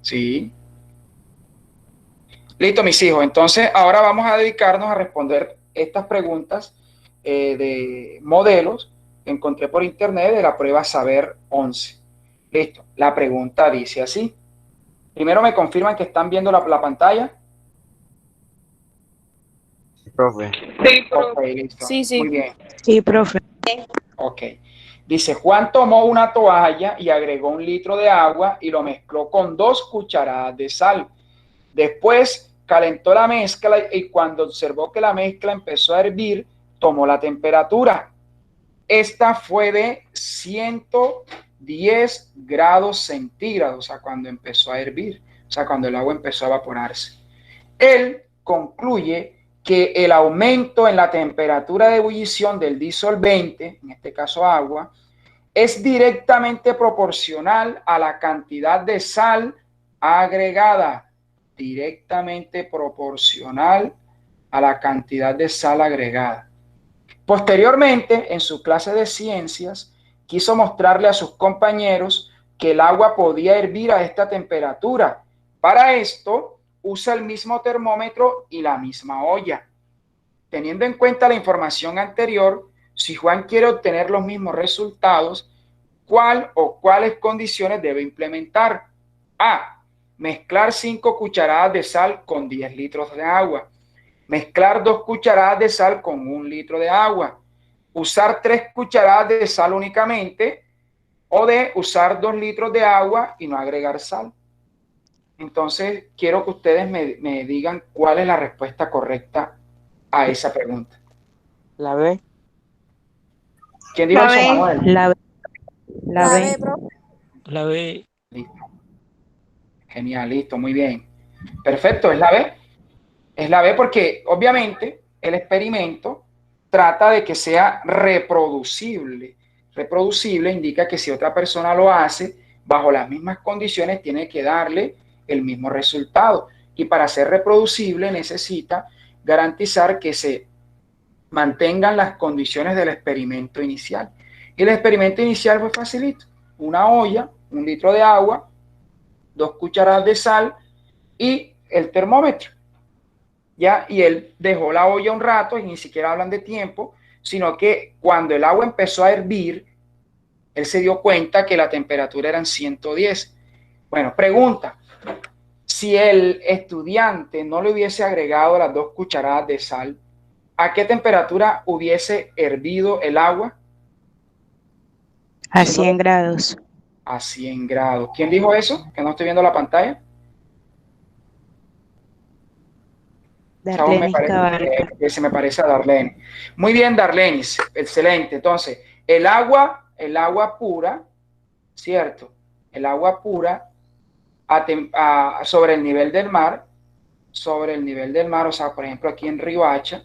Sí. Listo, mis hijos. Entonces, ahora vamos a dedicarnos a responder estas preguntas de modelos que encontré por internet de la prueba Saber 11. Listo. La pregunta dice así. Primero me confirman que están viendo la pantalla. Profe. Sí, Ok, listo. sí, Muy sí. bien. Sí, profe. Ok. Dice, Juan tomó una toalla y agregó 1 litro de agua y lo mezcló con 2 cucharadas de sal. Después calentó la mezcla y cuando observó que la mezcla empezó a hervir, tomó la temperatura. Esta fue de 110 grados centígrados, o sea, cuando empezó a hervir, o sea, cuando el agua empezó a evaporarse. Él concluye que el aumento en la temperatura de ebullición del disolvente, en este caso agua, es directamente proporcional a la cantidad de sal agregada, directamente proporcional a la cantidad de sal agregada. Posteriormente, en su clase de ciencias, quiso mostrarle a sus compañeros que el agua podía hervir a esta temperatura. Para esto, usa el mismo termómetro y la misma olla. Teniendo en cuenta la información anterior, si Juan quiere obtener los mismos resultados, ¿cuál o cuáles condiciones debe implementar? A. Mezclar 5 cucharadas de sal con 10 litros de agua. Mezclar 2 cucharadas de sal con 1 litro de agua. Usar 3 cucharadas de sal únicamente o de usar 2 litros de agua y no agregar sal. Entonces, quiero que ustedes me digan cuál es la respuesta correcta a esa pregunta. La B. ¿Quién dijo La eso, B. Manuel? La B. La La B. B, profe. La B. Listo. Genial, listo, muy bien. Perfecto, es la B. Es la B porque obviamente el experimento trata de que sea reproducible. Reproducible indica que si otra persona lo hace bajo las mismas condiciones, tiene que darle el mismo resultado. Y para ser reproducible necesita garantizar que se mantengan las condiciones del experimento inicial. Y el experimento inicial fue facilito. Una olla, 1 litro de agua, 2 cucharadas de sal y el termómetro. ¿Ya? Y él dejó la olla un rato y ni siquiera hablan de tiempo, sino que cuando el agua empezó a hervir, él se dio cuenta que la temperatura eran 110. Bueno, pregunta, si el estudiante no le hubiese agregado las 2 cucharadas de sal, ¿a qué temperatura hubiese hervido el agua? A Si no, 100 grados. a 100 grados. ¿Quién dijo eso? Que no estoy viendo la pantalla. Darlenis Cabarca. Que se me parece a Darlene. Muy bien, Darlenis, excelente. Entonces, el agua pura, ¿cierto? El agua pura sobre el nivel del mar, o sea, por ejemplo, aquí en Riohacha,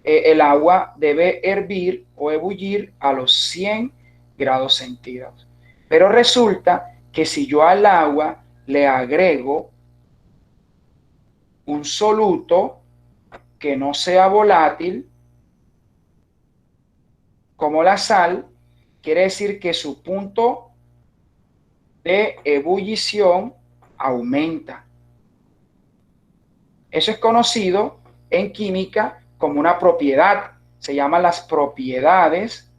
el agua debe hervir o ebullir a los 100 grados centígrados. Pero resulta que si yo al agua le agrego un soluto que no sea volátil, como la sal, quiere decir que su punto de ebullición aumenta. Eso es conocido en química como una propiedad. Se llaman las propiedades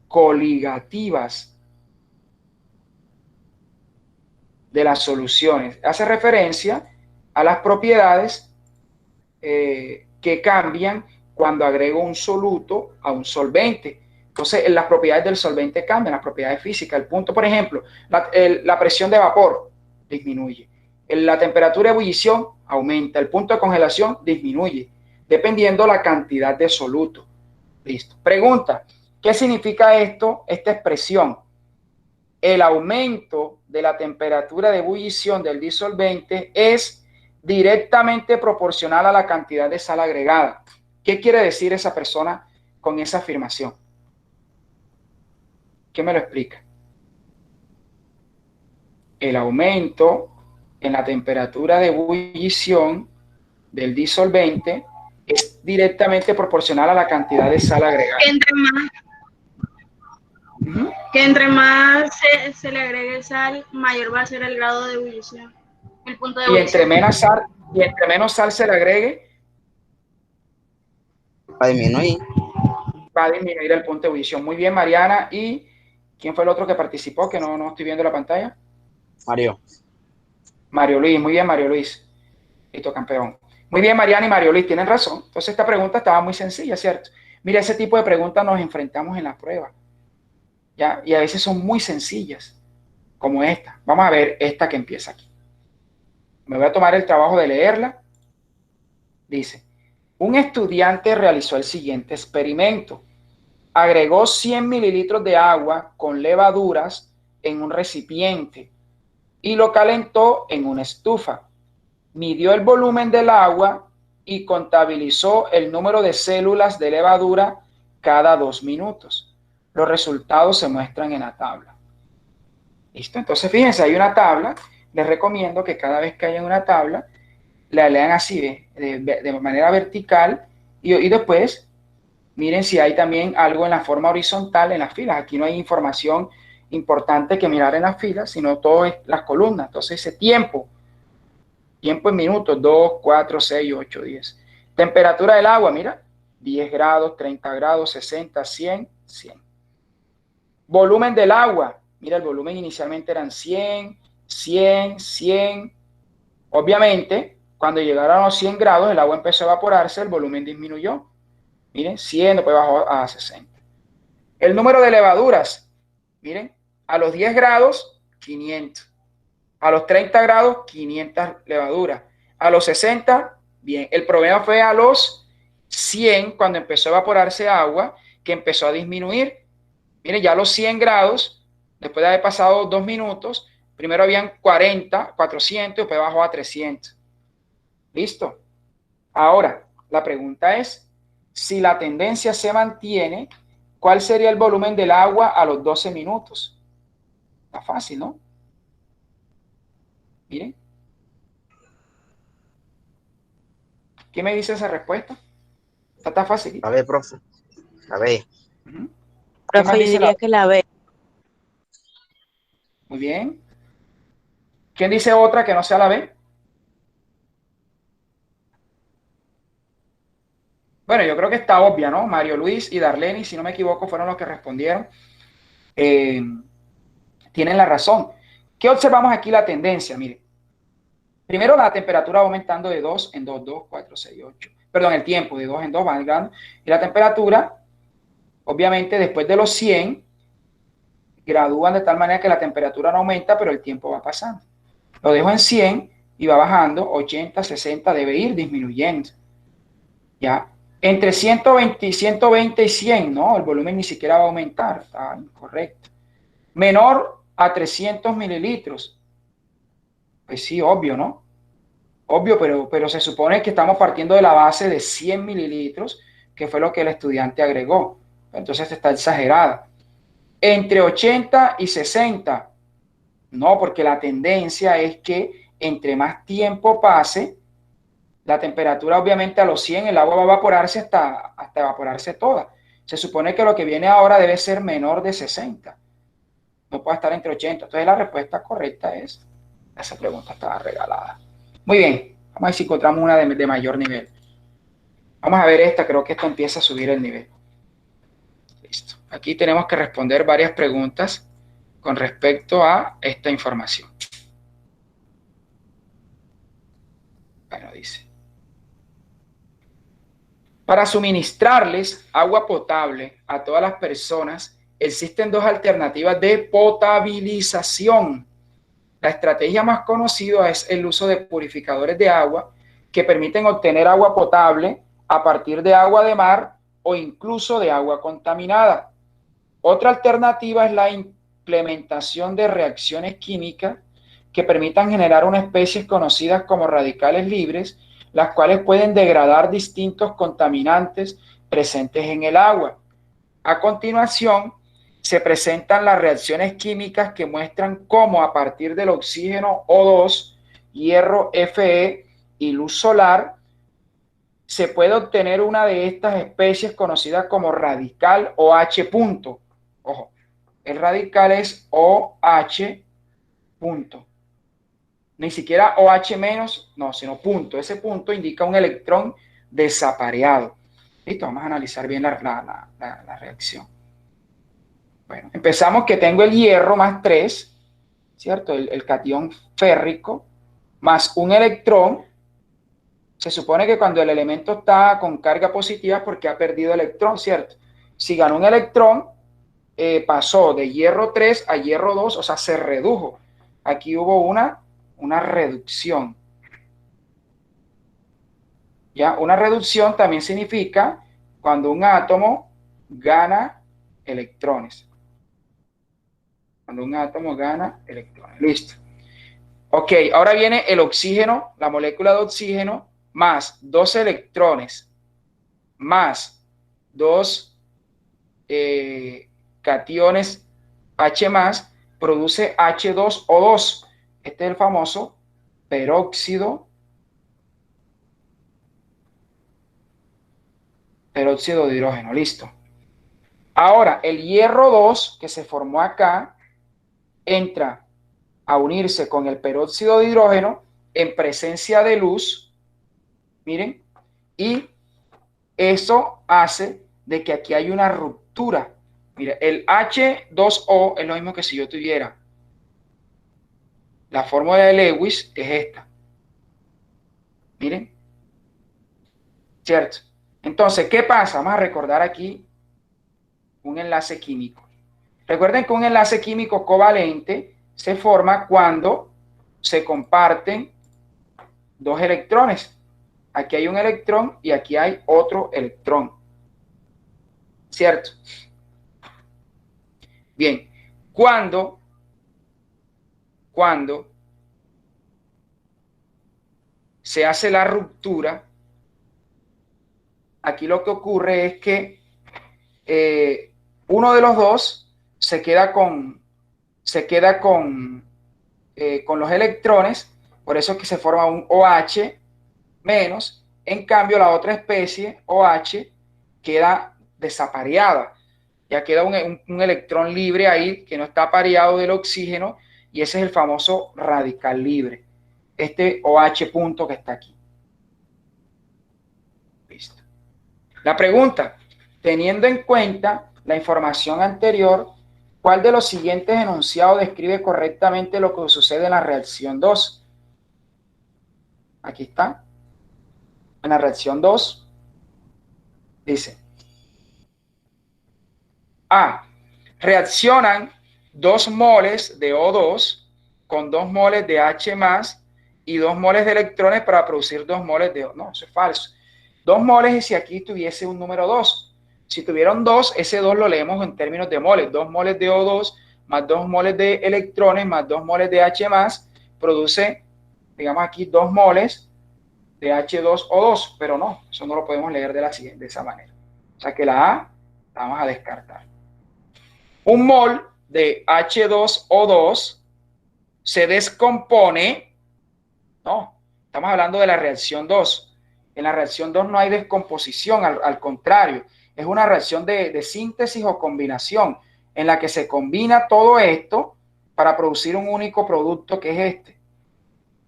coligativas de las soluciones. Hace referencia a las propiedades que cambian cuando agrego un soluto a un solvente. Entonces, las propiedades del solvente cambian, las propiedades físicas. El punto, por ejemplo, la presión de vapor disminuye. La temperatura de ebullición aumenta. El punto de congelación disminuye, dependiendo la cantidad de soluto. Listo. Pregunta, ¿qué significa esto, esta expresión? El aumento de la temperatura de ebullición del disolvente es directamente proporcional a la cantidad de sal agregada. ¿Qué quiere decir esa persona con esa afirmación? ¿Qué me lo explica? El aumento en la temperatura de ebullición del disolvente es directamente proporcional a la cantidad de sal agregada. Entre más. Que entre más se le agregue sal, mayor va a ser el grado de ebullición, el punto de Y entre ebullición. menos sal se le agregue, Para disminuir. va a disminuir el punto de ebullición. Muy bien, Mariana. ¿Y quién fue el otro que participó? Que no estoy viendo la pantalla. Mario. Mario Luis. Muy bien, Mario Luis. Listo, campeón. Muy bien, Mariana y Mario Luis, tienen razón. Entonces esta pregunta estaba muy sencilla, ¿cierto? Mira, ese tipo de preguntas nos enfrentamos en la prueba. ¿Ya? Y a veces son muy sencillas, como esta. Vamos a ver esta que empieza aquí. Me voy a tomar el trabajo de leerla. Dice, un estudiante realizó el siguiente experimento. Agregó 100 mililitros de agua con levaduras en un recipiente y lo calentó en una estufa. Midió el volumen del agua y contabilizó el número de células de levadura cada 2 minutos. Los resultados se muestran en la tabla. ¿Listo? Entonces, fíjense, hay una tabla. Les recomiendo que cada vez que haya una tabla, la lean así, de manera vertical y después miren si hay también algo en la forma horizontal en las filas. Aquí no hay información importante que mirar en las filas, sino todo es las columnas. Entonces dice tiempo en minutos, 2, 4, 6, 8, 10. Temperatura del agua, mira, 10 grados, 30 grados, 60, 100, 100. Volumen del agua, mira, el volumen inicialmente eran 100, 100, 100. Obviamente, cuando llegaron a los 100 grados, el agua empezó a evaporarse, el volumen disminuyó. Miren, 100, después bajó a 60. El número de levaduras, miren, a los 10 grados, 500. A los 30 grados, 500 levaduras. A los 60, bien. El problema fue a los 100, cuando empezó a evaporarse agua, que empezó a disminuir. Miren, ya a los 100 grados, después de haber pasado 2 minutos, primero habían 40, 400, después bajó a 300. ¿Listo? Ahora, la pregunta es, si la tendencia se mantiene, ¿cuál sería el volumen del agua a los 12 minutos? Está fácil, ¿no? Miren. ¿Qué me dice esa respuesta? Está fácil. A ver, profe. A ver. ¿Qué más Profe, yo dice diría que la B. Muy bien. ¿Quién dice otra que no sea la B? Bueno, yo creo que está obvia, ¿no? Mario Luis y Darlene, si no me equivoco, fueron los que respondieron. Tienen la razón. ¿Qué observamos aquí? La tendencia, mire. Primero, la temperatura va aumentando de 2 en 2, 2, 4, 6, 8. Perdón, el tiempo de 2 en 2 va aumentando. Y la temperatura, obviamente, después de los 100, gradúan de tal manera que la temperatura no aumenta, pero el tiempo va pasando. Lo dejo en 100 y va bajando, 80, 60, debe ir disminuyendo. ¿Ya? Entre 120 y 100, ¿no? El volumen ni siquiera va a aumentar, está incorrecto. Menor a 300 mililitros. Pues sí, obvio, ¿no? Obvio, pero se supone que estamos partiendo de la base de 100 mililitros, que fue lo que el estudiante agregó. Entonces está exagerada. Entre 80 y 60, no, porque la tendencia es que entre más tiempo pase, la temperatura obviamente a los 100, el agua va a evaporarse hasta evaporarse toda. Se supone que lo que viene ahora debe ser menor de 60. No puede estar entre 80. Entonces la respuesta correcta es, esa pregunta estaba regalada. Muy bien, vamos a ver si encontramos una de mayor nivel. Vamos a ver esta, creo que esta empieza a subir el nivel. Listo. Aquí tenemos que responder varias preguntas con respecto a esta información. Bueno, dice. Para suministrarles agua potable a todas las personas, existen dos alternativas de potabilización. La estrategia más conocida es el uso de purificadores de agua que permiten obtener agua potable a partir de agua de mar o incluso de agua contaminada. Otra alternativa es la implementación de reacciones químicas que permitan generar unas especies conocidas como radicales libres, las cuales pueden degradar distintos contaminantes presentes en el agua. A continuación, se presentan las reacciones químicas que muestran cómo a partir del oxígeno O2, hierro Fe y luz solar, se puede obtener una de estas especies conocida como radical OH. Ojo, el radical es OH punto. Ni siquiera OH menos, no, sino punto. Ese punto indica un electrón desapareado. Listo, vamos a analizar bien la reacción. Bueno, empezamos que tengo el hierro más 3, ¿cierto? El catión férrico, más un electrón. Se supone que cuando el elemento está con carga positiva es porque ha perdido electrón, ¿cierto? Si ganó un electrón, pasó de hierro 3 a hierro 2, o sea, se redujo. Aquí hubo una reducción. ¿Ya? Una reducción también significa cuando un átomo gana electrones. Cuando un átomo gana electrones. Listo. Ok, ahora viene el oxígeno, la molécula de oxígeno, más 2 electrones, más 2 cationes H+, produce H2O2. Este es el famoso peróxido de hidrógeno. Listo. Ahora, el hierro 2 que se formó acá entra a unirse con el peróxido de hidrógeno en presencia de luz. Miren, y eso hace de que aquí hay una ruptura. Mira, el H2O es lo mismo que si yo tuviera la fórmula de Lewis, es esta. Miren. ¿Cierto? Entonces, ¿qué pasa? Vamos a recordar aquí un enlace químico. Recuerden que un enlace químico covalente se forma cuando se comparten 2 electrones. Aquí hay un electrón y aquí hay otro electrón. ¿Cierto? Bien, cuando se hace la ruptura, aquí lo que ocurre es que uno de los dos se queda con los electrones, por eso es que se forma un OH menos. En cambio, la otra especie, OH, queda desapareada. Ya queda un electrón libre ahí que no está apareado del oxígeno, y ese es el famoso radical libre. Este OH punto que está aquí. Listo. La pregunta, teniendo en cuenta la información anterior, ¿cuál de los siguientes enunciados describe correctamente lo que sucede en la reacción 2? Aquí está. En la reacción 2 dice: A. Reaccionan 2 moles de O2 con 2 moles de H+ y 2 moles de electrones para producir 2 moles de O. No, eso es falso. 2 moles es si aquí tuviese un número 2. Si tuvieron 2, ese 2 lo leemos en términos de moles. 2 moles de O2 más 2 moles de electrones más 2 moles de H+, produce, digamos aquí, 2 moles de H2O2. Pero no, eso no lo podemos leer de esa manera. O sea que la A la vamos a descartar. Un mol de H2O2 se descompone. No, estamos hablando de la reacción 2. En la reacción 2 no hay descomposición, al contrario, es una reacción de síntesis o combinación en la que se combina todo esto para producir un único producto que es este.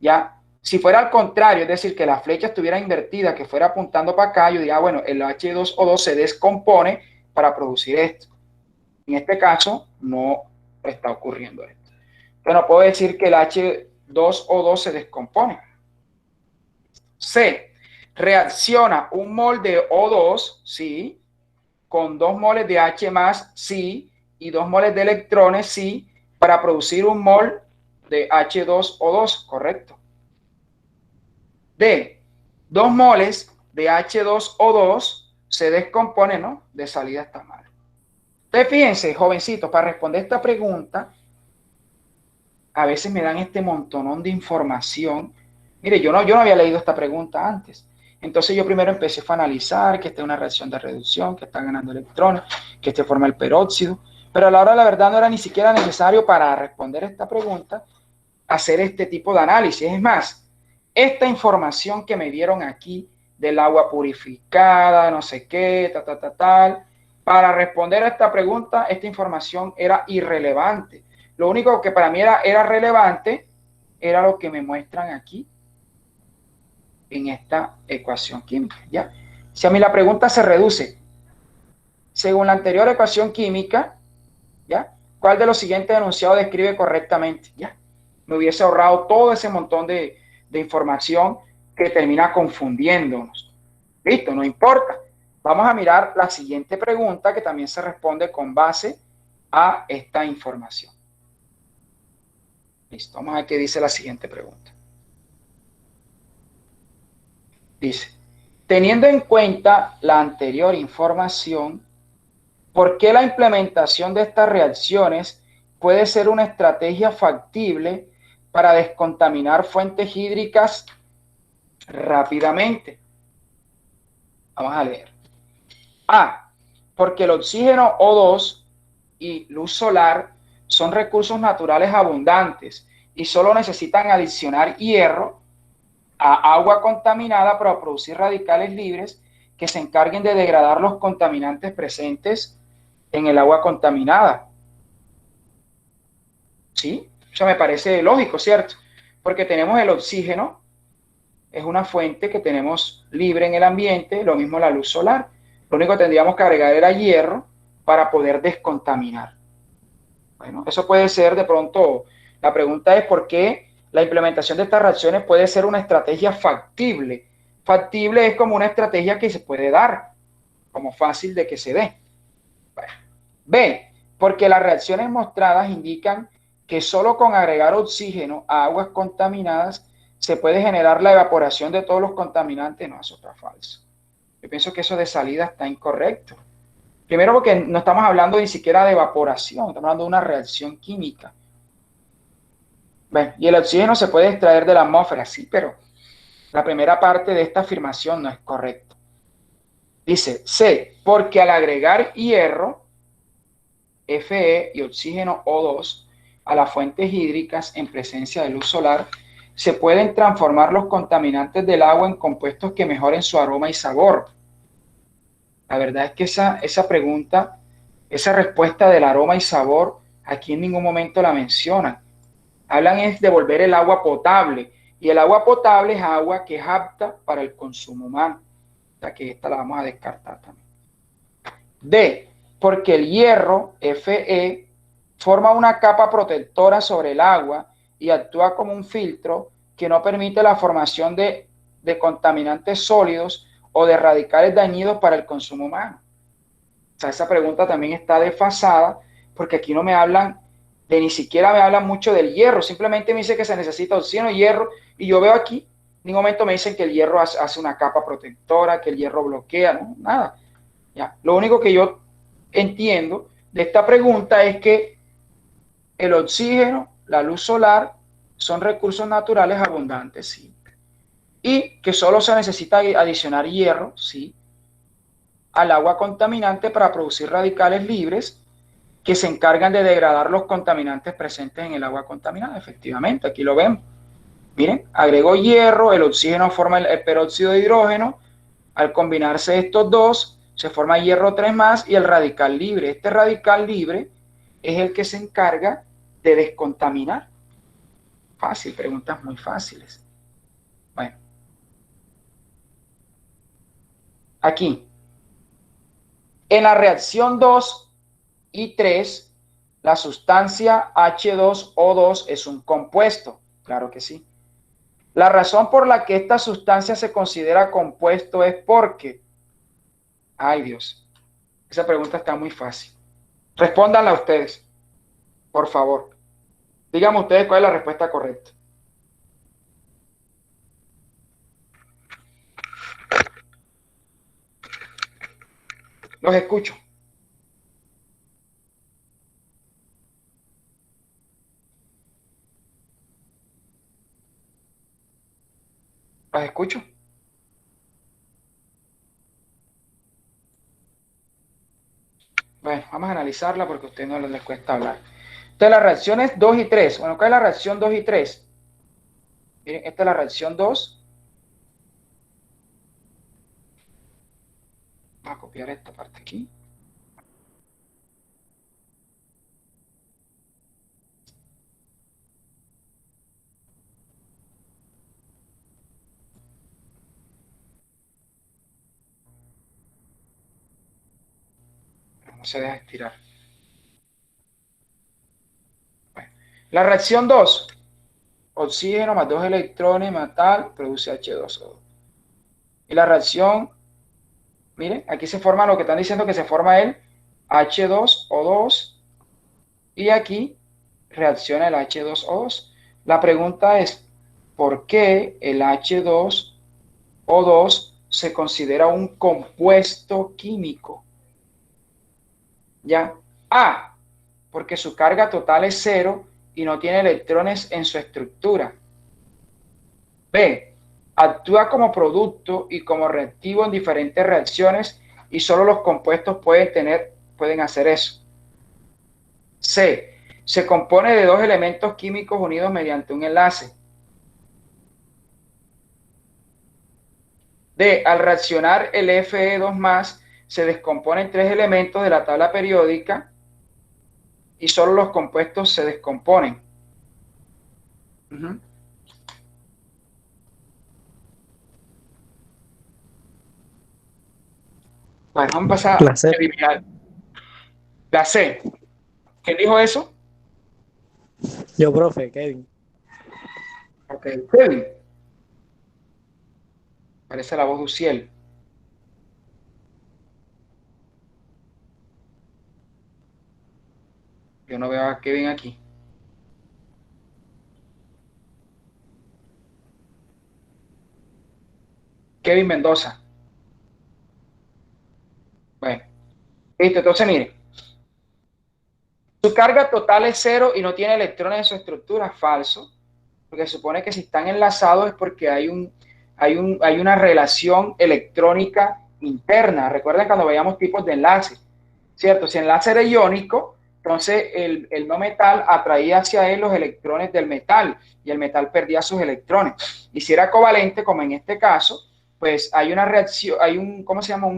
Ya, si fuera al contrario, es decir, que la flecha estuviera invertida, que fuera apuntando para acá, yo diría, bueno, el H2O2 se descompone para producir esto. En este caso, no está ocurriendo esto. Pero puedo decir que el H2O2 se descompone. C. Reacciona un mol de O2, sí, con 2 moles de H+, sí, y 2 moles de electrones, sí, para producir un mol de H2O2, correcto. D. 2 moles de H2O2 se descompone, ¿no? De salida está mal. Entonces, fíjense, jovencitos, para responder esta pregunta, a veces me dan este montonón de información. Mire, yo no había leído esta pregunta antes. Entonces yo primero empecé a analizar que esta es una reacción de reducción, que están ganando electrones, que este forma el peróxido. Pero a la hora de la verdad no era ni siquiera necesario para responder esta pregunta hacer este tipo de análisis. Es más, esta información que me dieron aquí del agua purificada, no sé qué, tal, para responder a esta pregunta, esta información era irrelevante. Lo único que para mí era relevante era lo que me muestran aquí en esta ecuación química, ¿ya? Si a mí la pregunta se reduce, según la anterior ecuación química, ¿ya? ¿Cuál de los siguientes enunciados describe correctamente? ¿Ya? Me hubiese ahorrado todo ese montón de información que termina confundiéndonos. Listo, no importa. Vamos a mirar la siguiente pregunta que también se responde con base a esta información. Listo, vamos a ver qué dice la siguiente pregunta. Dice, teniendo en cuenta la anterior información, ¿por qué la implementación de estas reacciones puede ser una estrategia factible para descontaminar fuentes hídricas rápidamente? Vamos a leer. A, porque el oxígeno O2 y luz solar son recursos naturales abundantes y solo necesitan adicionar hierro a agua contaminada para producir radicales libres que se encarguen de degradar los contaminantes presentes en el agua contaminada. ¿Sí? Eso me parece lógico, ¿cierto? Porque tenemos el oxígeno, es una fuente que tenemos libre en el ambiente, lo mismo la luz solar. Lo único que tendríamos que agregar era hierro para poder descontaminar. Bueno, eso puede ser de pronto, la pregunta es por qué la implementación de estas reacciones puede ser una estrategia factible. Factible es como una estrategia que se puede dar, como fácil de que se dé. Bueno. B, porque las reacciones mostradas indican que solo con agregar oxígeno a aguas contaminadas se puede generar la evaporación de todos los contaminantes. No, eso está falso. Yo pienso que eso de salida está incorrecto. Primero porque no estamos hablando ni siquiera de evaporación, estamos hablando de una reacción química. Bueno, y el oxígeno se puede extraer de la atmósfera, sí, pero la primera parte de esta afirmación no es correcta. Dice C, porque al agregar hierro, Fe y oxígeno O2 a las fuentes hídricas en presencia de luz solar, se pueden transformar los contaminantes del agua en compuestos que mejoren su aroma y sabor. La verdad es que esa pregunta, esa respuesta del aroma y sabor, aquí en ningún momento la mencionan. Hablan es de volver el agua potable, y el agua potable es agua que es apta para el consumo humano. O sea que esta la vamos a descartar también. D, porque el hierro, Fe, forma una capa protectora sobre el agua y actúa como un filtro que no permite la formación de contaminantes sólidos o de radicales dañinos para el consumo humano. O sea, esa pregunta también está desfasada porque aquí no me hablan ni siquiera me hablan mucho del hierro, simplemente me dice que se necesita oxígeno y hierro, y yo veo aquí, en ningún momento me dicen que el hierro hace una capa protectora, que el hierro bloquea, no, nada. Ya. Lo único que yo entiendo de esta pregunta es que el oxígeno, la luz solar, son recursos naturales abundantes, sí. Y que solo se necesita adicionar hierro, sí, al agua contaminante para producir radicales libres que se encargan de degradar los contaminantes presentes en el agua contaminada. Efectivamente, aquí lo vemos. Miren, agregó hierro, el oxígeno forma el peróxido de hidrógeno. Al combinarse estos dos, se forma hierro 3 más y el radical libre. Este radical libre es el que se encarga de descontaminar. Fácil, preguntas muy fáciles. Bueno. Aquí. En la reacción 2 y 3, la sustancia H2O2 es un compuesto. Claro que sí. La razón por la que esta sustancia se considera compuesto es porque... Ay, Dios. Esa pregunta está muy fácil. Respóndanla ustedes, por favor. Díganme ustedes cuál es la respuesta correcta. Los escucho. ¿Los escucho? Bueno, vamos a analizarla porque a ustedes no les cuesta hablar. Entonces, las reacciones 2 y 3. Bueno, ¿cuál es la reacción 2 y 3? Miren, esta es la reacción 2. Vamos a copiar esta parte aquí. no se deja estirar. Bueno, la reacción 2, oxígeno más 2 electrones más tal, produce H2O2. Y la reacción, miren, aquí se forma lo que están diciendo que se forma el H2O2 y aquí reacciona el H2O2. La pregunta es, ¿por qué el H2O2 se considera un compuesto químico? ¿Ya? A, porque su carga total es cero y no tiene electrones en su estructura. B, actúa como producto y como reactivo en diferentes reacciones y solo los compuestos pueden hacer eso. C, se compone de dos elementos químicos unidos mediante un enlace. D, al reaccionar el Fe2+, se descomponen tres elementos de la tabla periódica y solo los compuestos se descomponen. Bueno, vamos a pasar La C. a eliminar. La C. ¿Quién dijo eso? Yo, profe, Kevin. Ok, Kevin. Parece la voz de Uciel. Yo no veo a Kevin aquí. Kevin Mendoza. Bueno, listo. Entonces, mire. Su carga total es cero y no tiene electrones en su estructura. Falso. Porque se supone que si están enlazados es porque hay una relación electrónica interna. Recuerden cuando veíamos tipos de enlaces, ¿cierto? Si el enlace era iónico, entonces el no metal atraía hacia él los electrones del metal y el metal perdía sus electrones. Y si era covalente, como en este caso, pues hay una reacción, ¿cómo se llama?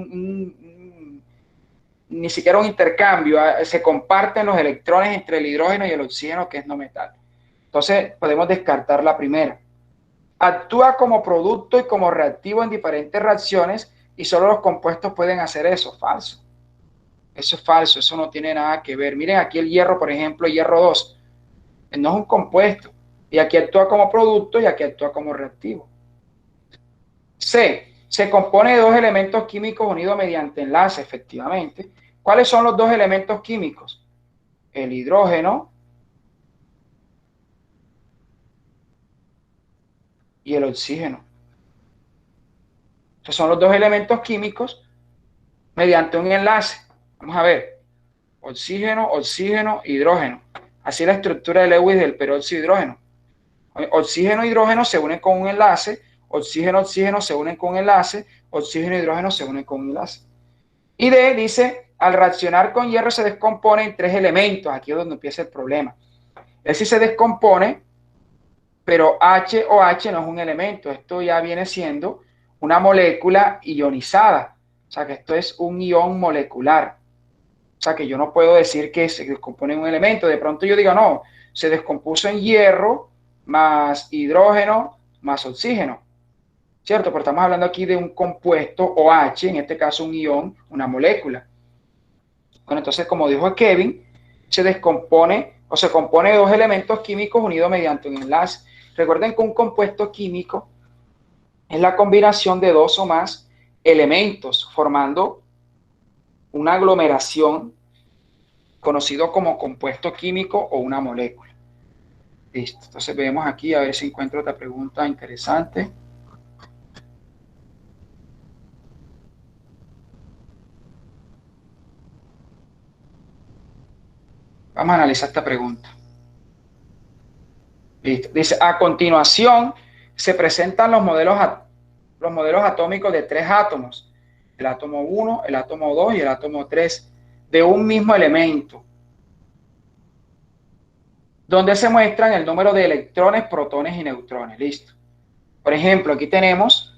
Ni siquiera un intercambio, se comparten los electrones entre el hidrógeno y el oxígeno, que es no metal. Entonces, podemos descartar la primera. Actúa como producto y como reactivo en diferentes reacciones y solo los compuestos pueden hacer eso. Falso. Eso es falso, eso no tiene nada que ver. Miren aquí el hierro, por ejemplo, hierro 2. No es un compuesto. Y aquí actúa como producto y aquí actúa como reactivo. C. Se compone de dos elementos químicos unidos mediante enlace, efectivamente. ¿Cuáles son los dos elementos químicos? El hidrógeno y el oxígeno. Estos son los dos elementos químicos mediante un enlace. Vamos a ver. Oxígeno, oxígeno, hidrógeno. Así es la estructura de Lewis del peróxido de hidrógeno. Oxígeno e hidrógeno se unen con un enlace. Oxígeno, oxígeno se unen con un enlace. Oxígeno y hidrógeno se unen con un enlace. Y D dice, al reaccionar con hierro se descompone en tres elementos. Aquí es donde empieza el problema. Es decir, se descompone, pero H o H no es un elemento. Esto ya viene siendo una molécula ionizada. O sea que esto es un ion molecular. O sea que yo no puedo decir que se descompone en un elemento. De pronto yo digo, no, se descompuso en hierro más hidrógeno más oxígeno. ¿Cierto? Pero estamos hablando aquí de un compuesto OH, en este caso un ion, una molécula. Bueno, entonces, como dijo Kevin, se descompone o se compone de dos elementos químicos unidos mediante un enlace. Recuerden que un compuesto químico es la combinación de dos o más elementos formando una aglomeración conocido como compuesto químico o una molécula. Listo. Entonces vemos aquí a ver si encuentro otra pregunta interesante. Vamos a analizar esta pregunta. Listo. Dice, a continuación se presentan los modelos atómicos de tres átomos. El átomo 1, el átomo 2 y el átomo 3 de un mismo elemento, donde se muestran el número de electrones, protones y neutrones. Listo. Por ejemplo, aquí tenemos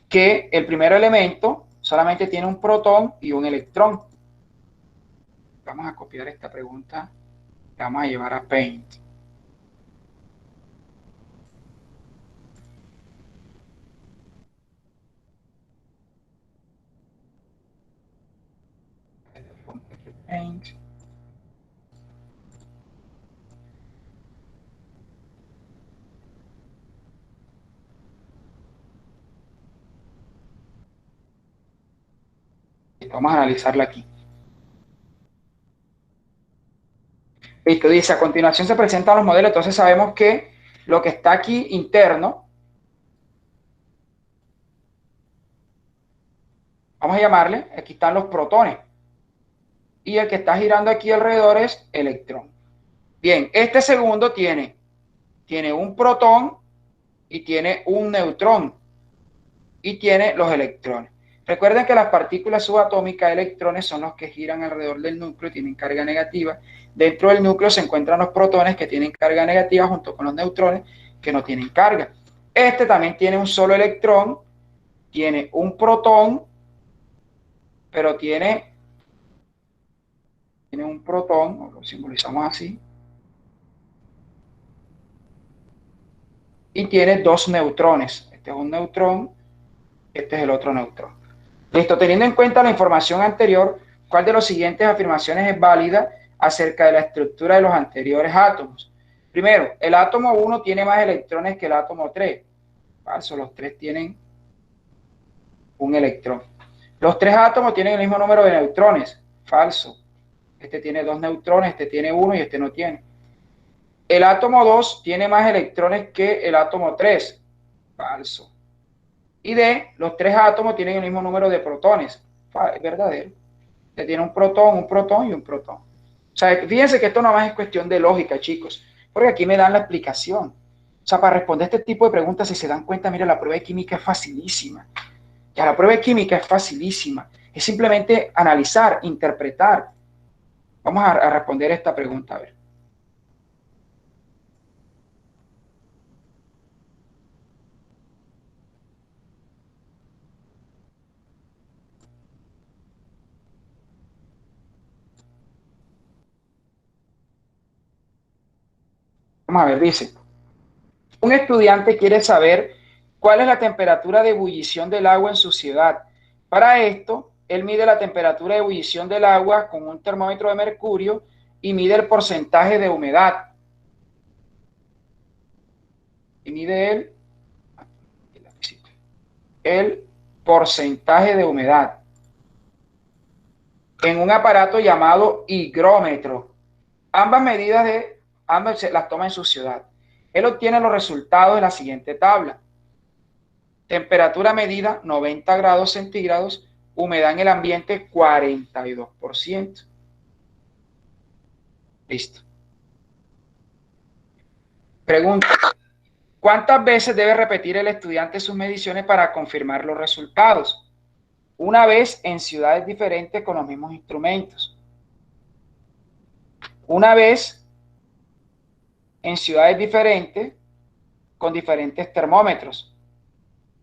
que el primer elemento solamente tiene un protón y un electrón. Vamos a copiar esta pregunta, la vamos a llevar a Paint. Paint. Vamos a analizarla aquí. Listo, dice, a continuación se presentan los modelos, entonces sabemos que lo que está aquí interno, vamos a llamarle, aquí están los protones, y el que está girando aquí alrededor es electrón. Bien, este segundo tiene un protón y tiene un neutrón, y tiene los electrones. Recuerden que las partículas subatómicas de electrones son los que giran alrededor del núcleo y tienen carga negativa. Dentro del núcleo se encuentran los protones que tienen carga negativa junto con los neutrones que no tienen carga. Este también tiene un solo electrón, tiene un protón, pero tiene un protón, lo simbolizamos así, y tiene dos neutrones. Este es un neutrón, este es el otro neutrón. Listo, teniendo en cuenta la información anterior, ¿cuál de las siguientes afirmaciones es válida acerca de la estructura de los anteriores átomos? Primero, el átomo 1 tiene más electrones que el átomo 3. Falso, los 3 tienen un electrón. Los 3 átomos tienen el mismo número de neutrones. Falso. Este tiene 2 neutrones, este tiene 1 y este no tiene. El átomo 2 tiene más electrones que el átomo 3. Falso. Y D, los 3 átomos tienen el mismo número de protones. Es verdadero. Usted tiene un protón y un protón. O sea, fíjense que esto no más es cuestión de lógica, chicos, porque aquí me dan la explicación. O sea, para responder este tipo de preguntas, si se dan cuenta, mira, la prueba de química es facilísima. Ya la prueba de química es facilísima. Es simplemente analizar, interpretar. Vamos a responder esta pregunta, a ver. Vamos a ver, dice, un estudiante quiere saber cuál es la temperatura de ebullición del agua en su ciudad. Para esto, él mide la temperatura de ebullición del agua con un termómetro de mercurio y mide el porcentaje de humedad. Y mide el porcentaje de humedad en un aparato llamado higrómetro. Ambas las toma en su ciudad. Él obtiene los resultados de la siguiente tabla. Temperatura medida 90 grados centígrados, humedad en el ambiente 42%. Listo. Pregunta. ¿Cuántas veces debe repetir el estudiante sus mediciones para confirmar los resultados? Una vez en ciudades diferentes con los mismos instrumentos. Una vez en ciudades diferentes con diferentes termómetros.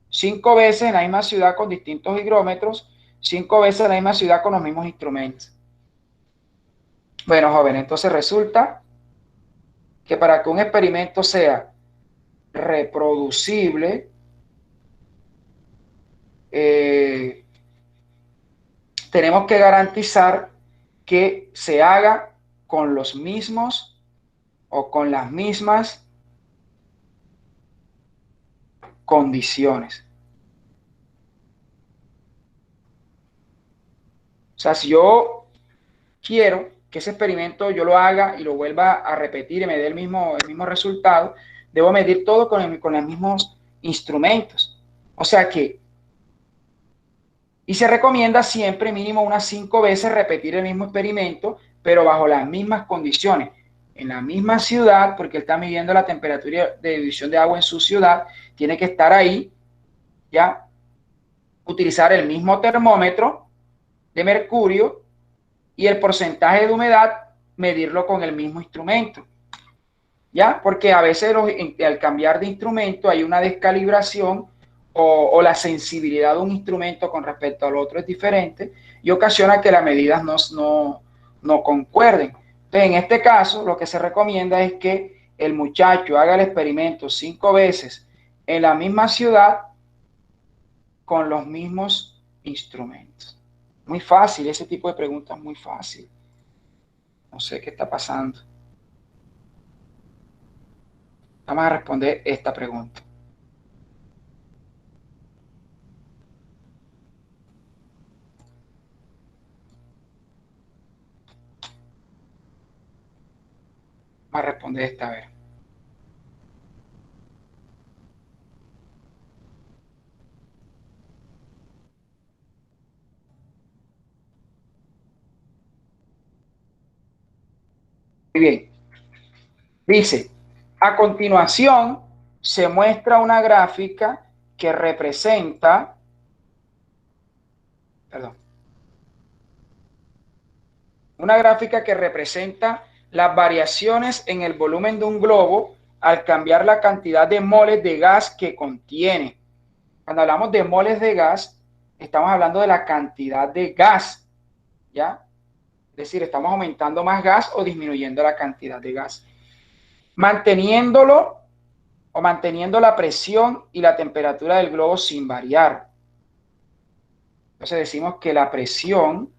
5 veces en la misma ciudad con distintos higrómetros. 5 veces en la misma ciudad con los mismos instrumentos. Bueno, jóvenes, entonces resulta que para que un experimento sea reproducible, tenemos que garantizar que se haga con los mismos o con las mismas condiciones. O sea, si yo quiero que ese experimento yo lo haga y lo vuelva a repetir y me dé el mismo resultado, debo medir todo con los mismos instrumentos. O sea que, y se recomienda siempre mínimo unas 5 veces repetir el mismo experimento, pero bajo las mismas condiciones, en la misma ciudad, porque él está midiendo la temperatura de ebullición de agua en su ciudad, tiene que estar ahí, ya, utilizar el mismo termómetro de mercurio y el porcentaje de humedad, medirlo con el mismo instrumento. ¿Ya? Porque a veces al cambiar de instrumento hay una descalibración o la sensibilidad de un instrumento con respecto al otro es diferente y ocasiona que las medidas no concuerden. Entonces, en este caso, lo que se recomienda es que el muchacho haga el experimento 5 veces en la misma ciudad con los mismos instrumentos. Muy fácil, ese tipo de preguntas muy fácil. No sé qué está pasando. Vamos a responder esta pregunta. Vamos a responder esta vez. Muy bien. Dice, a continuación se muestra una gráfica que representa, las variaciones en el volumen de un globo al cambiar la cantidad de moles de gas que contiene. Cuando hablamos de moles de gas, estamos hablando de la cantidad de gas, ¿ya? Es decir, estamos aumentando más gas o disminuyendo la cantidad de gas. Manteniendo la presión y la temperatura del globo sin variar. Entonces decimos que la presión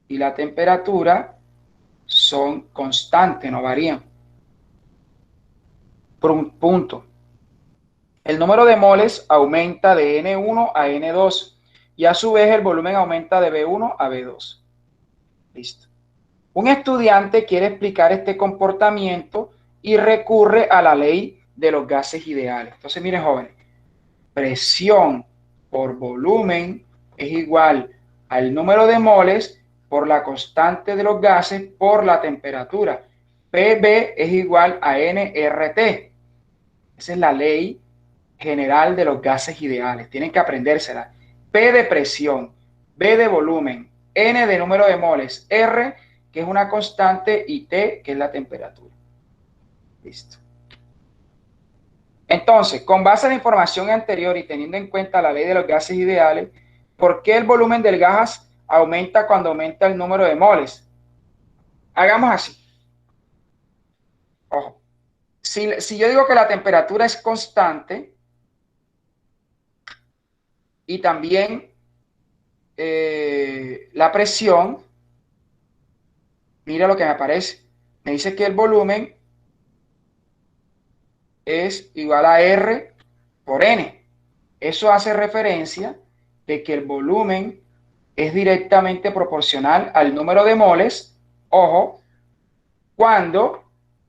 y la temperatura son constantes, no varían. Por un punto. El número de moles aumenta de N1 a N2 y a su vez el volumen aumenta de B1 a B2. Listo. Un estudiante quiere explicar este comportamiento y recurre a la ley de los gases ideales. Entonces, miren, jóvenes, presión por volumen es igual al número de moles por la constante de los gases por la temperatura. PB es igual a nRT. Esa es la ley general de los gases ideales. Tienen que aprendérsela. P de presión, B de volumen, N de número de moles, R, que es una constante, y T, que es la temperatura. Listo. Entonces, con base en la información anterior y teniendo en cuenta la ley de los gases ideales, ¿por qué el volumen del gas aumenta cuando aumenta el número de moles? Hagamos así. Ojo. Si yo digo que la temperatura es constante y también la presión, mira lo que me aparece. Me dice que el volumen es igual a R por N. Eso hace referencia de que el volumen es directamente proporcional al número de moles, ojo, cuando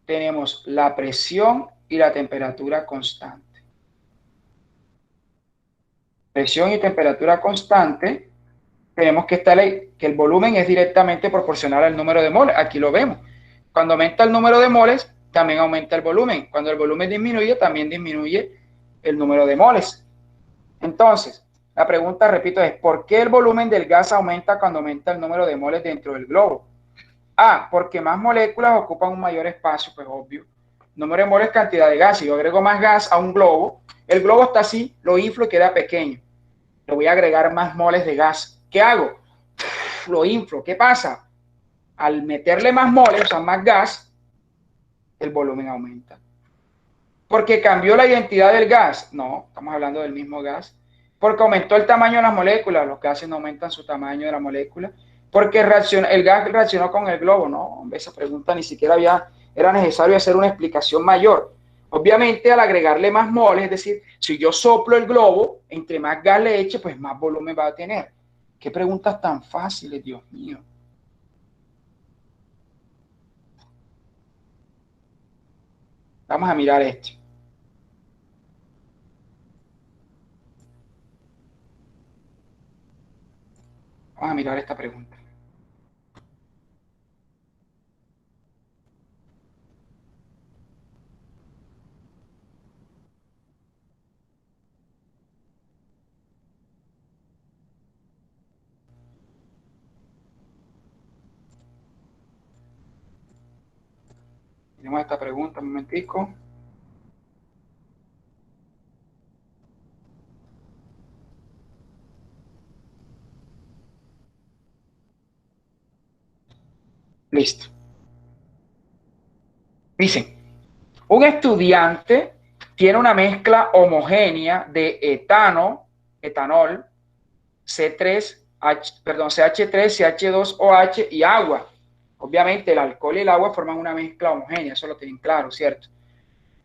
tenemos la presión y la temperatura constante. Presión y temperatura constante, tenemos que el volumen es directamente proporcional al número de moles. Aquí lo vemos. Cuando aumenta el número de moles, también aumenta el volumen. Cuando el volumen disminuye, también disminuye el número de moles. Entonces, la pregunta, repito, es ¿por qué el volumen del gas aumenta cuando aumenta el número de moles dentro del globo? A, porque más moléculas ocupan un mayor espacio, pues obvio. Número de moles, cantidad de gas. Si yo agrego más gas a un globo, el globo está así, lo inflo y queda pequeño. Le voy a agregar más moles de gas. ¿Qué hago? Lo inflo. ¿Qué pasa? Al meterle más moles, o sea, más gas, el volumen aumenta. ¿Porque cambió la identidad del gas? No, estamos hablando del mismo gas. Porque aumentó el tamaño de las moléculas. Los gases no aumentan su tamaño de la molécula. Porque el gas reaccionó con el globo. No, esa pregunta ni siquiera era necesario hacer una explicación mayor. Obviamente, al agregarle más moles, es decir, si yo soplo el globo, entre más gas le eche, pues más volumen va a tener. Qué preguntas tan fáciles, Dios mío. Vamos a mirar esto. Vamos a mirar esta pregunta. Tenemos esta pregunta, un momentico. Listo. Dicen, un estudiante tiene una mezcla homogénea de etanol, CH3, CH2OH y agua. Obviamente el alcohol y el agua forman una mezcla homogénea, eso lo tienen claro, ¿cierto?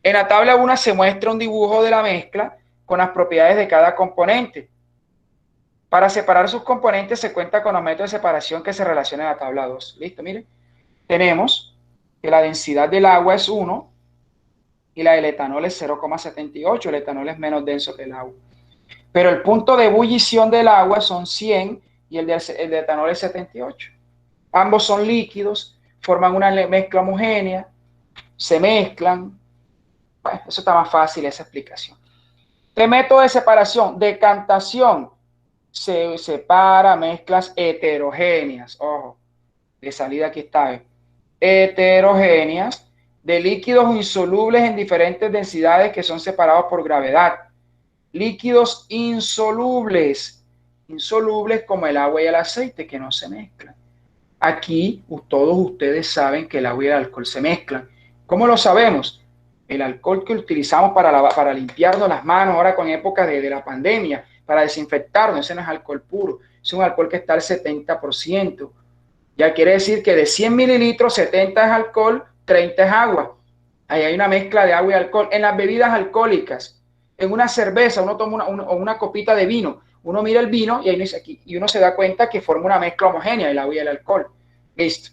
En la tabla 1 se muestra un dibujo de la mezcla con las propiedades de cada componente. Para separar sus componentes se cuenta con los métodos de separación que se relacionan en la tabla 2. Listo, miren. Tenemos que la densidad del agua es 1 y la del etanol es 0,78. El etanol es menos denso que el agua. Pero el punto de ebullición del agua son 100 y el de etanol es 78. Ambos son líquidos, forman una mezcla homogénea, se mezclan. Bueno, eso está más fácil, esa explicación. ¿Qué método de separación? Decantación. Se separa mezclas heterogéneas. Ojo, de salida aquí está. Heterogéneas de líquidos insolubles en diferentes densidades que son separados por gravedad. Líquidos insolubles. Insolubles como el agua y el aceite que no se mezclan. Aquí todos ustedes saben que el agua y el alcohol se mezclan. ¿Cómo lo sabemos? El alcohol que utilizamos para limpiarnos las manos ahora con época de la pandemia, para desinfectarnos, ese no es alcohol puro, es un alcohol que está al 70%. Ya quiere decir que de 100 mililitros, 70 es alcohol, 30 es agua. Ahí hay una mezcla de agua y alcohol. En las bebidas alcohólicas, en una cerveza, uno toma una copita de vino, uno mira el vino y, ahí dice aquí, y uno se da cuenta que forma una mezcla homogénea, el agua y el alcohol. Listo.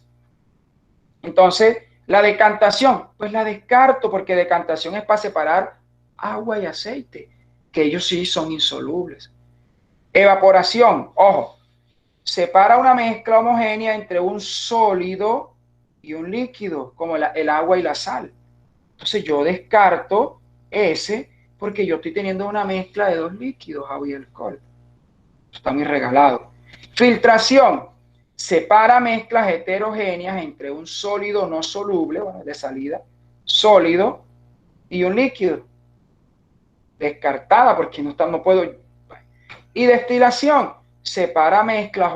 Entonces, la decantación, pues la descarto porque decantación es para separar agua y aceite, que ellos sí son insolubles. Evaporación, ojo, separa una mezcla homogénea entre un sólido y un líquido, como el agua y la sal. Entonces yo descarto ese porque yo estoy teniendo una mezcla de dos líquidos, agua y alcohol. Está muy regalado. Filtración. Separa mezclas heterogéneas entre un sólido no soluble, bueno, de salida, sólido y un líquido. Descartada porque no puedo. Y destilación. Separa mezclas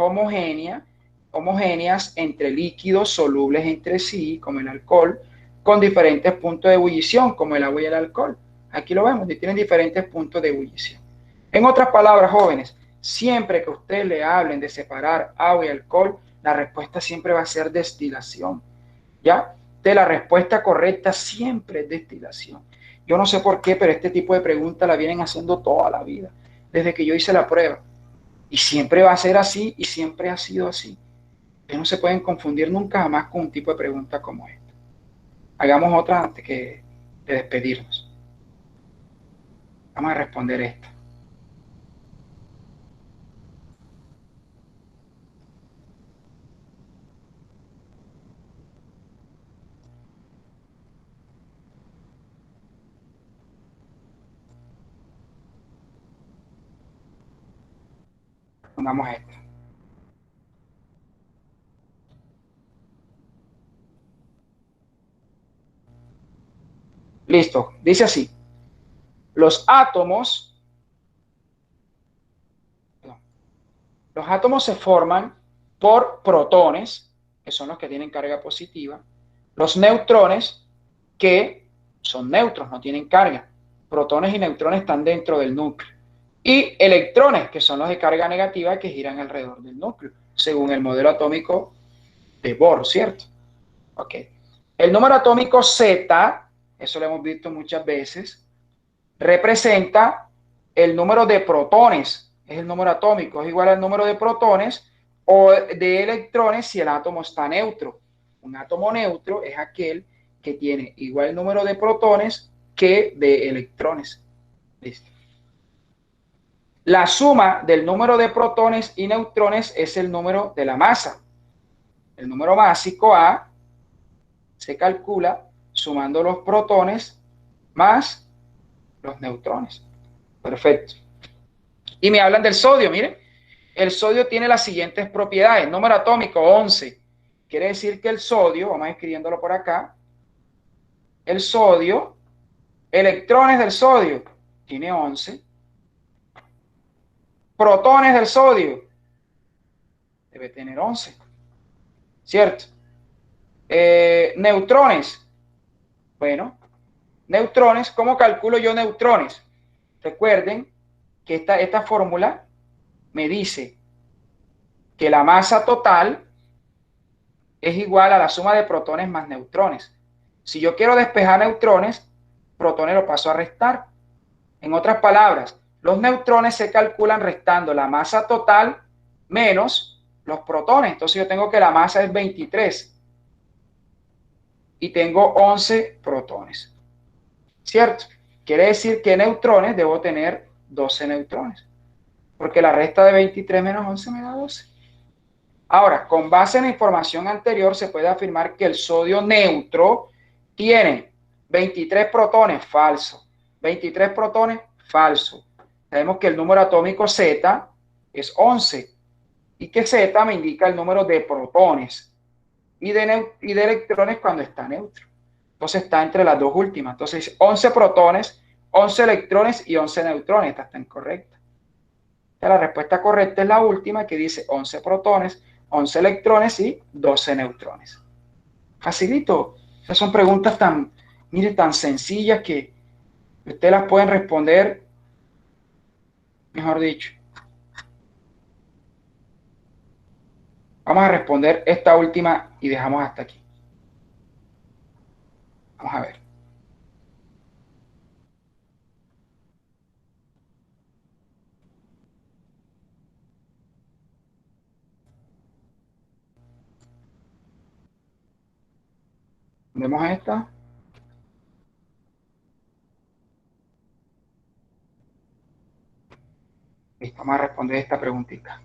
homogéneas entre líquidos solubles entre sí, como el alcohol, con diferentes puntos de ebullición, como el agua y el alcohol. Aquí lo vemos, tienen diferentes puntos de ebullición. En otras palabras, jóvenes, siempre que ustedes le hablen de separar agua y alcohol, la respuesta siempre va a ser destilación. ¿Ya? La respuesta correcta siempre es destilación. Yo no sé por qué, pero este tipo de preguntas la vienen haciendo toda la vida, desde que yo hice la prueba. Y siempre va a ser así y siempre ha sido así. Ustedes no se pueden confundir nunca jamás con un tipo de pregunta como esta. Hagamos otra antes de despedirnos. Vamos a responder esta. Pongamos esta. Listo. Dice así. Los átomos se forman por protones, que son los que tienen carga positiva, los neutrones, que son neutros, no tienen carga. Protones y neutrones están dentro del núcleo. Y electrones, que son los de carga negativa, que giran alrededor del núcleo, según el modelo atómico de Bohr, ¿cierto? Ok. El número atómico Z, eso lo hemos visto muchas veces, representa el número de protones, es el número atómico, es igual al número de protones o de electrones si el átomo está neutro. Un átomo neutro es aquel que tiene igual número de protones que de electrones. Listo. La suma del número de protones y neutrones es el número de la masa. El número másico A se calcula sumando los protones más los neutrones. Perfecto. Y me hablan del sodio, miren. El sodio tiene las siguientes propiedades. Número atómico 11. Quiere decir que el sodio, vamos escribiéndolo por acá, el sodio, electrones del sodio, tiene 11. Protones del sodio, debe tener 11. ¿Cierto? Neutrones. Bueno, neutrones, ¿cómo calculo yo neutrones? Recuerden que esta fórmula me dice que la masa total es igual a la suma de protones más neutrones. Si yo quiero despejar neutrones, protones lo paso a restar. En otras palabras, los neutrones se calculan restando la masa total menos los protones. Entonces yo tengo que la masa es 23 y tengo 11 protones. ¿Cierto? Quiere decir que neutrones debo tener 12 neutrones, porque la resta de 23 menos 11 me da 12. Ahora, con base en la información anterior, se puede afirmar que el sodio neutro tiene 23 protones, falso. 23 protones, falso. Sabemos que el número atómico Z es 11 y que Z me indica el número de protones y de electrones cuando está neutro. Entonces está entre las dos últimas. Entonces 11 protones, 11 electrones y 11 neutrones. Esta está incorrecta. La respuesta correcta es la última, que dice 11 protones, 11 electrones y 12 neutrones. Facilito. Esas son preguntas tan, mire, tan sencillas que ustedes las pueden responder, mejor dicho. Vamos a responder esta última y dejamos hasta aquí. Vamos a ver. Vemos esta. Listo, vamos a responder esta preguntita.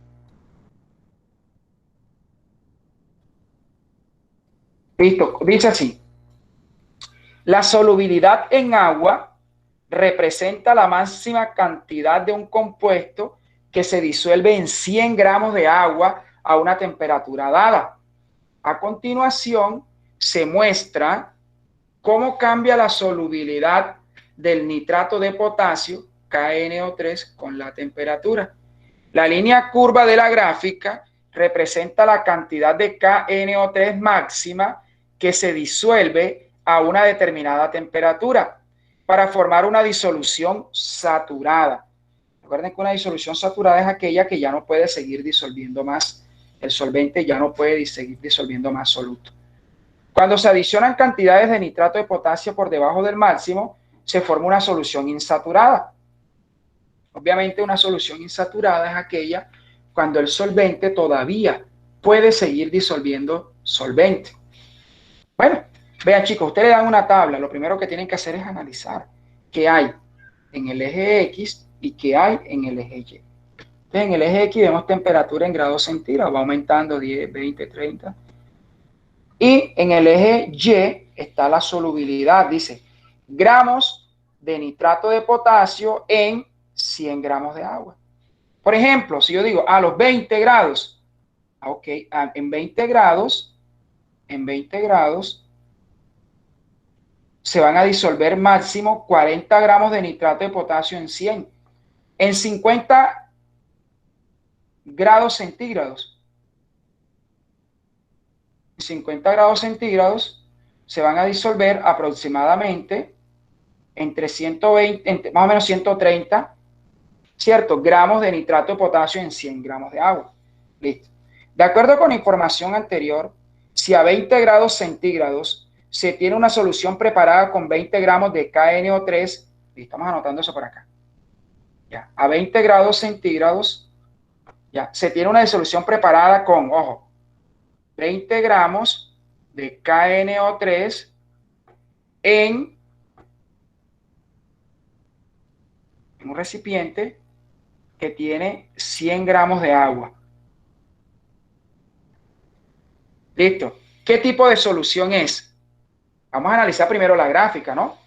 Listo, dice así. La solubilidad en agua representa la máxima cantidad de un compuesto que se disuelve en 100 gramos de agua a una temperatura dada. A continuación, se muestra cómo cambia la solubilidad del nitrato de potasio, KNO3, con la temperatura. La línea curva de la gráfica representa la cantidad de KNO3 máxima que se disuelve a una determinada temperatura para formar una disolución saturada. Recuerden que una disolución saturada es aquella que ya no puede seguir disolviendo más. El solvente ya no puede seguir disolviendo más soluto. Cuando se adicionan cantidades de nitrato de potasio por debajo del máximo, se forma una solución insaturada. Obviamente una solución insaturada es aquella cuando el solvente todavía puede seguir disolviendo solvente. Bueno, vean chicos, ustedes le dan una tabla, lo primero que tienen que hacer es analizar qué hay en el eje X y qué hay en el eje Y. Entonces, en el eje X vemos temperatura en grados centígrados, va aumentando 10, 20, 30. Y en el eje Y está la solubilidad, dice gramos de nitrato de potasio en 100 gramos de agua. Por ejemplo, si yo digo a los 20 grados, ok, en 20 grados se van a disolver máximo 40 gramos de nitrato de potasio en 100. En 50 grados centígrados, 50 grados centígrados se van a disolver aproximadamente entre 120, más o menos 130, ¿cierto? Gramos de nitrato de potasio en 100 gramos de agua. Listo. De acuerdo con la información anterior, si a 20 grados centígrados se tiene una solución preparada con 20 gramos de KNO3, y estamos anotando eso por acá, ya, a 20 grados centígrados, ya, se tiene una disolución preparada con, ojo, 20 gramos de KNO3 en un recipiente que tiene 100 gramos de agua. Listo. ¿Qué tipo de solución es? Vamos a analizar primero la gráfica, ¿no?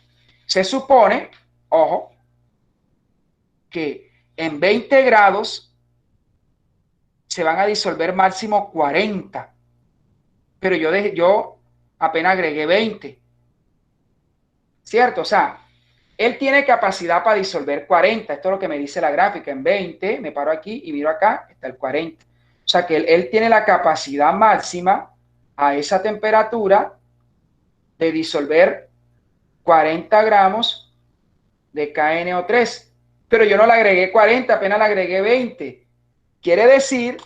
Se supone, ojo, que en 20 grados se van a disolver máximo 40. Pero yo apenas agregué 20. ¿Cierto? O sea, él tiene capacidad para disolver 40. Esto es lo que me dice la gráfica. En 20, me paro aquí y miro acá, está el 40. O sea, que él tiene la capacidad máxima a esa temperatura de disolver 40 gramos de KNO3. Pero yo no le agregué 40, apenas le agregué 20. Quiere decir,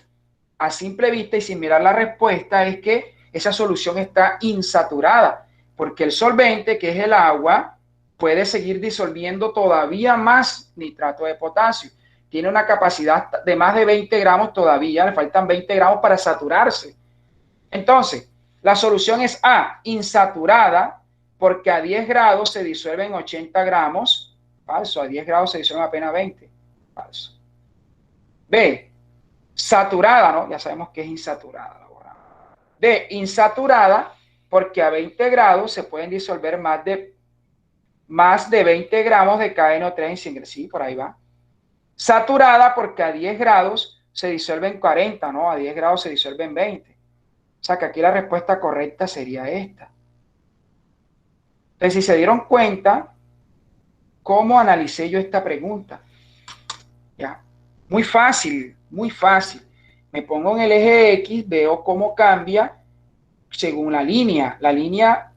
a simple vista y sin mirar la respuesta, es que esa solución está insaturada, porque el solvente, que es el agua, puede seguir disolviendo todavía más nitrato de potasio. Tiene una capacidad de más de 20 gramos todavía, le faltan 20 gramos para saturarse. Entonces, la solución es A, insaturada, porque a 10 grados se disuelven 80 gramos. Falso, a 10 grados se disuelven apenas 20. Falso. B, saturada, ¿no? Ya sabemos que es insaturada. D, insaturada, porque a 20 grados se pueden disolver más de 20 gramos de KNO3 en sangre. Sí, por ahí va. Saturada, porque a 10 grados se disuelven 40, ¿no? A 10 grados se disuelven 20. O sea que aquí la respuesta correcta sería esta. Entonces, si se dieron cuenta, ¿cómo analicé yo esta pregunta? Ya, muy fácil, muy fácil. Me pongo en el eje X, veo cómo cambia según la línea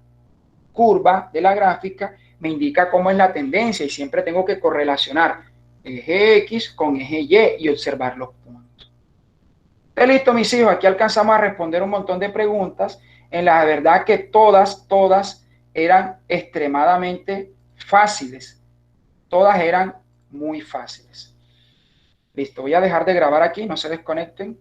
curva de la gráfica me indica cómo es la tendencia y siempre tengo que correlacionar el eje X con eje Y observar los puntos. Entonces, listo, mis hijos, aquí alcanzamos a responder un montón de preguntas. En la verdad que todas eran extremadamente fáciles. Todas eran muy fáciles. Listo, voy a dejar de grabar aquí, no se desconecten.